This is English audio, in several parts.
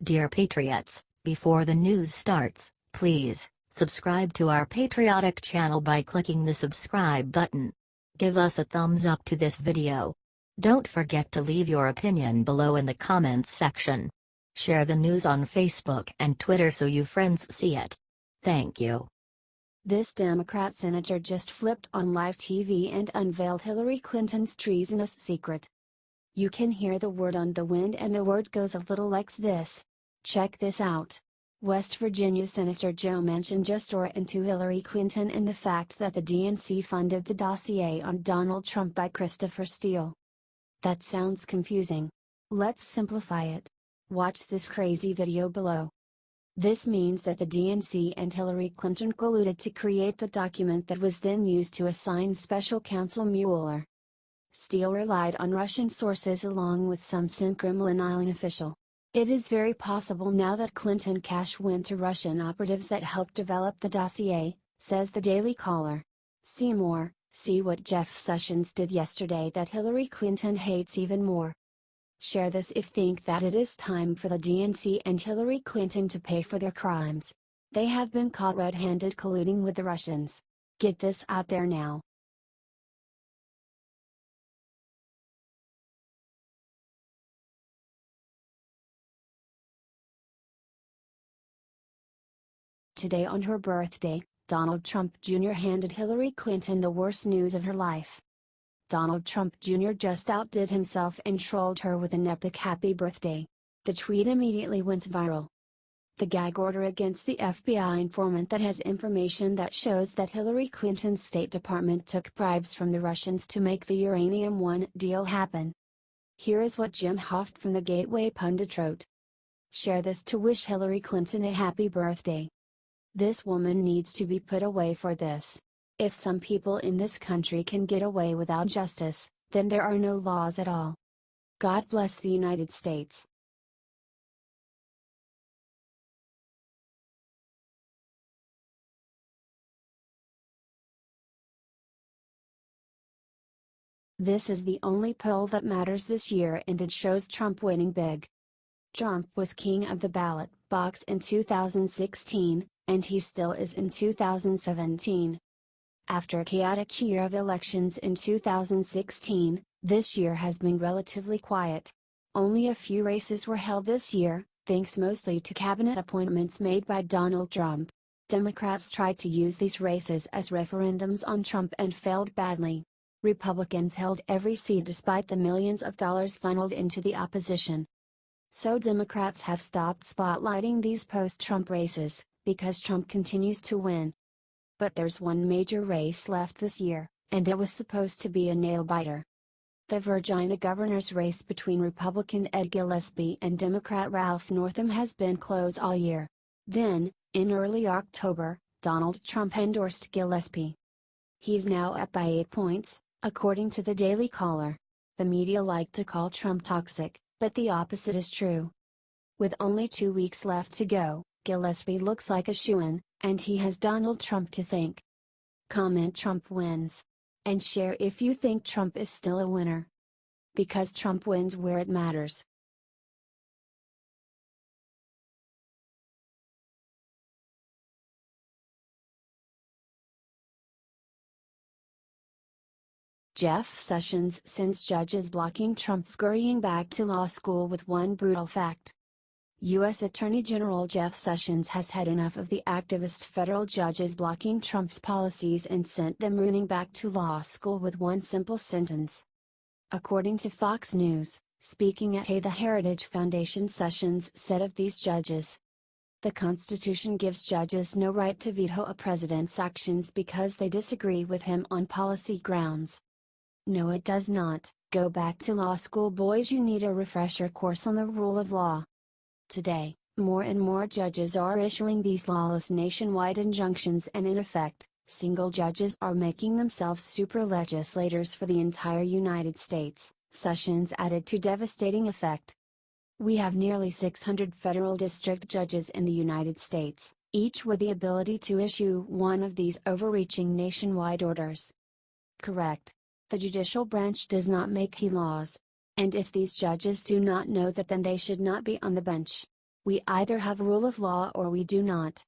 Dear Patriots, before the news starts, please subscribe to our patriotic channel by clicking the subscribe button. Give us a thumbs up to this video. Don't forget to leave your opinion below in the comments section. Share the news on Facebook and Twitter so you friends see it. Thank you. This Democrat senator just flipped on live TV and unveiled Hillary Clinton's treasonous secret. You can hear the word on the wind, and the word goes a little like this. Check this out. West Virginia Senator Joe Manchin just tore into Hillary Clinton and the fact that the DNC funded the dossier on Donald Trump by Christopher Steele. That sounds confusing. Let's simplify it. Watch this crazy video below. This means that the DNC and Hillary Clinton colluded to create the document that was then used to assign Special Counsel Mueller. Steele relied on Russian sources along with some senKremlinilin official. It is very possible now that Clinton cash went to Russian operatives that helped develop the dossier, says the Daily Caller. See more, see what Jeff Sessions did yesterday that Hillary Clinton hates even more. Share this if think that it is time for the DNC and Hillary Clinton to pay for their crimes. They have been caught red-handed colluding with the Russians. Get this out there now. Today on her birthday, Donald Trump Jr. handed Hillary Clinton the worst news of her life. Donald Trump Jr. just outdid himself and trolled her with an epic happy birthday. The tweet immediately went viral. The gag order against the FBI informant that has information that shows that Hillary Clinton's State Department took bribes from the Russians to make the Uranium One deal happen. Here is what Jim Hoft from the Gateway Pundit wrote. Share this to wish Hillary Clinton a happy birthday. This woman needs to be put away for this. If some people in this country can get away without justice, then there are no laws at all. God bless the United States. This is the only poll that matters this year, and it shows Trump winning big. Trump was king of the ballot box in 2016, and he still is in 2017. After a chaotic year of elections in 2016, this year has been relatively quiet. Only a few races were held this year, thanks mostly to cabinet appointments made by Donald Trump. Democrats tried to use these races as referendums on Trump and failed badly. Republicans held every seat despite the millions of dollars funneled into the opposition. So Democrats have stopped spotlighting these post-Trump races, because Trump continues to win. But there's one major race left this year, and it was supposed to be a nail-biter. The Virginia governor's race between Republican Ed Gillespie and Democrat Ralph Northam has been close all year. Then, in early October, Donald Trump endorsed Gillespie. He's now up by 8 points, according to the Daily Caller. The media like to call Trump toxic, but the opposite is true. With only 2 weeks left to go, Gillespie looks like a shoo-in, and he has Donald Trump to thank. Comment Trump wins. And share if you think Trump is still a winner. Because Trump wins where it matters. Jeff Sessions sends judges blocking Trump scurrying back to law school with one brutal fact. U.S. Attorney General Jeff Sessions has had enough of the activist federal judges blocking Trump's policies and sent them running back to law school with one simple sentence. According to Fox News, speaking at the Heritage Foundation, Sessions said of these judges, "The Constitution gives judges no right to veto a president's actions because they disagree with him on policy grounds. No, it does not. Go back to law school, boys. You need a refresher course on the rule of law." Today, more and more judges are issuing these lawless nationwide injunctions, and in effect, single judges are making themselves super legislators for the entire United States, Sessions added to devastating effect. We have nearly 600 federal district judges in the United States, each with the ability to issue one of these overreaching nationwide orders. Correct. The judicial branch does not make key laws. And if these judges do not know that, then they should not be on the bench. We either have rule of law or we do not.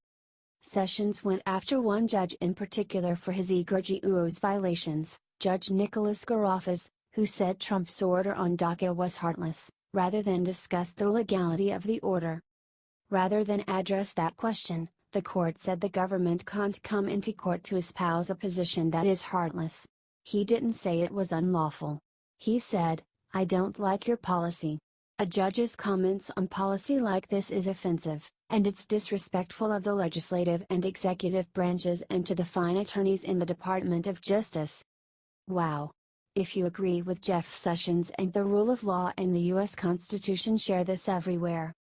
Sessions went after one judge in particular for his egregious violations, Judge Nicholas Garofas, who said Trump's order on DACA was heartless, rather than discuss the legality of the order. Rather than address that question, the court said the government can't come into court to espouse a position that is heartless. He didn't say it was unlawful. He said, "I don't like your policy." A judge's comments on policy like this is offensive, and it's disrespectful of the legislative and executive branches and to the fine attorneys in the Department of Justice. Wow. If you agree with Jeff Sessions and the rule of law and the U.S. Constitution, share this everywhere.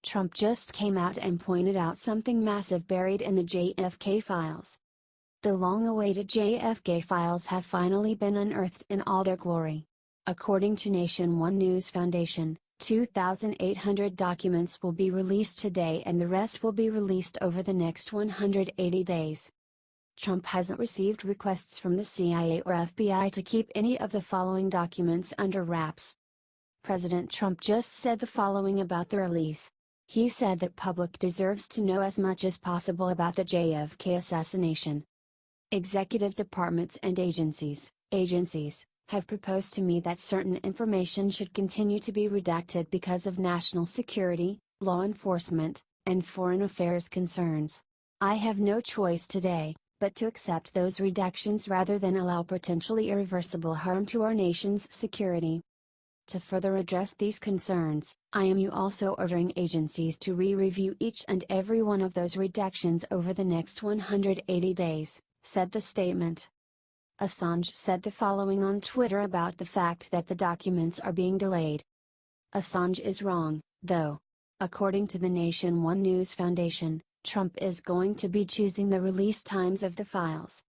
Trump just came out and pointed out something massive buried in the JFK Files. The long-awaited JFK Files have finally been unearthed in all their glory. According to Nation One News Foundation, 2,800 documents will be released today and the rest will be released over the next 180 days. Trump hasn't received requests from the CIA or FBI to keep any of the following documents under wraps. President Trump just said the following about the release. He said that public deserves to know as much as possible about the JFK assassination. Executive departments and agencies have proposed to me that certain information should continue to be redacted because of national security, law enforcement, and foreign affairs concerns. I have no choice today, but to accept those redactions rather than allow potentially irreversible harm to our nation's security. To further address these concerns, I am also ordering agencies to re-review each and every one of those redactions over the next 180 days, said the statement. Assange said the following on Twitter about the fact that the documents are being delayed. Assange is wrong, though. According to the Nation One News Foundation, Trump is going to be choosing the release times of the files.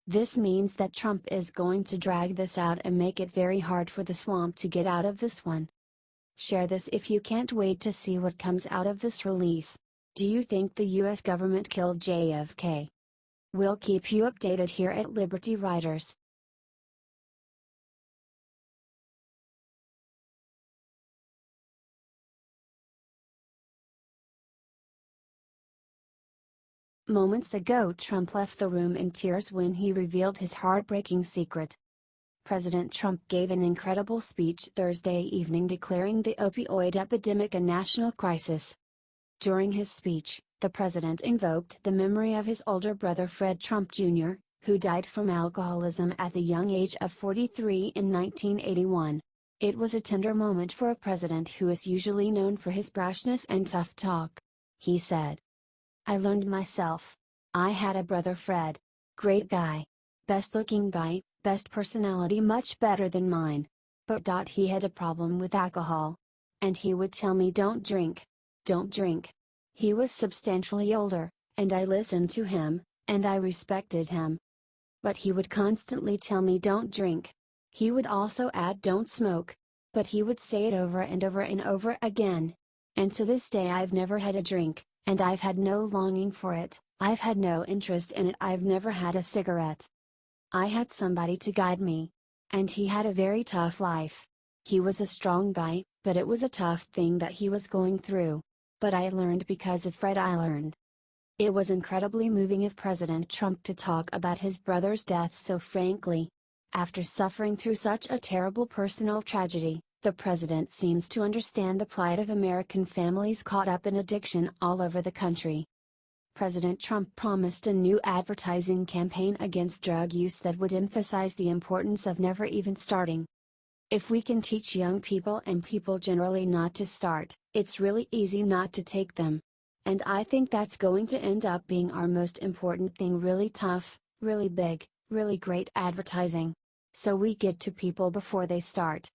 This means that Trump is going to drag this out and make it very hard for the swamp to get out of this one. Share this if you can't wait to see what comes out of this release. Do you think the US government killed JFK? We'll keep you updated here at Liberty Writers. Moments ago, Trump left the room in tears when he revealed his heartbreaking secret. President Trump gave an incredible speech Thursday evening declaring the opioid epidemic a national crisis. During his speech, the president invoked the memory of his older brother Fred Trump Jr., who died from alcoholism at the young age of 43 in 1981. It was a tender moment for a president who is usually known for his brashness and tough talk. He said, "I learned myself. I had a brother Fred. Great guy. Best looking guy, best personality, much better than mine. But he had a problem with alcohol. And he would tell me don't drink. Don't drink." He was substantially older, and I listened to him, and I respected him. But he would constantly tell me don't drink. He would also add don't smoke. But he would say it over and over and over again. And to this day I've never had a drink, and I've had no longing for it, I've had no interest in it, I've never had a cigarette. I had somebody to guide me. And he had a very tough life. He was a strong guy, but it was a tough thing that he was going through. But I learned because of Fred. I learned. It was incredibly moving of President Trump to talk about his brother's death so frankly. After suffering through such a terrible personal tragedy, the president seems to understand the plight of American families caught up in addiction all over the country. President Trump promised a new advertising campaign against drug use that would emphasize the importance of never even starting. If we can teach young people and people generally not to start, it's really easy not to take them. And I think that's going to end up being our most important thing, really tough, really big, really great advertising. So we get to people before they start.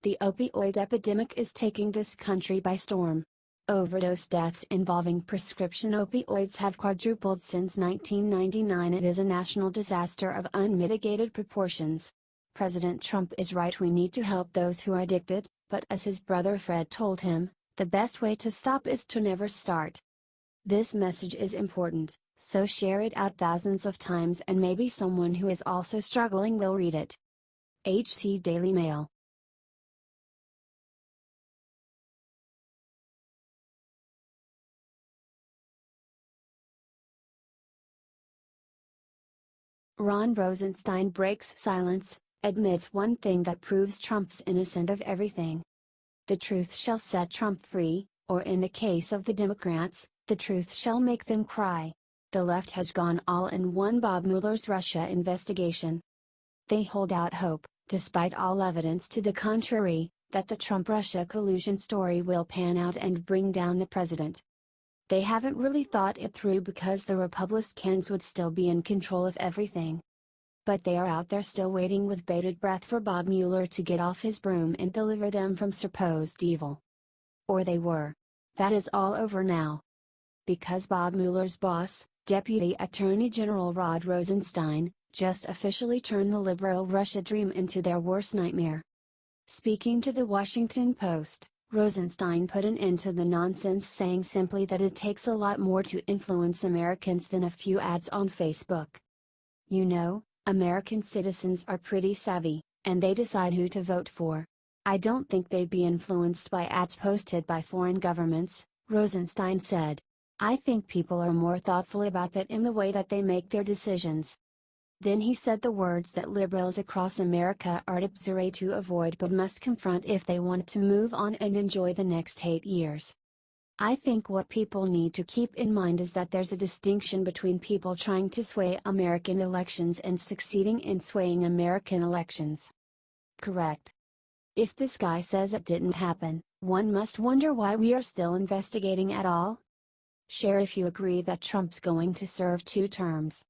The opioid epidemic is taking this country by storm. Overdose deaths involving prescription opioids have quadrupled since 1999. It is a national disaster of unmitigated proportions. President Trump is right, we need to help those who are addicted, but as his brother Fred told him, the best way to stop is to never start. This message is important, So share it out thousands of times and maybe someone who is also struggling will read it. HT Daily Mail. Ron Rosenstein breaks silence, admits one thing that proves Trump's innocent of everything. The truth shall set Trump free, or in the case of the Democrats, the truth shall make them cry. The left has gone all in on Bob Mueller's Russia investigation. They hold out hope, despite all evidence to the contrary, that the Trump-Russia collusion story will pan out and bring down the president. They haven't really thought it through because the Republicans would still be in control of everything. But they are out there still waiting with bated breath for Bob Mueller to get off his broom and deliver them from supposed evil. Or they were. That is all over now. Because Bob Mueller's boss, Deputy Attorney General Rod Rosenstein, just officially turned the liberal Russia dream into their worst nightmare. Speaking to the Washington Post, Rosenstein put an end to the nonsense, saying simply that it takes a lot more to influence Americans than a few ads on Facebook. You know, American citizens are pretty savvy, and they decide who to vote for. I don't think they'd be influenced by ads posted by foreign governments, Rosenstein said. I think people are more thoughtful about that in the way that they make their decisions. Then he said the words that liberals across America are absurd to avoid but must confront if they want to move on and enjoy the next 8 years. I think what people need to keep in mind is that there's a distinction between people trying to sway American elections and succeeding in swaying American elections. Correct. If this guy says it didn't happen, one must wonder why we are still investigating at all. Share if you agree that Trump's going to serve 2 terms.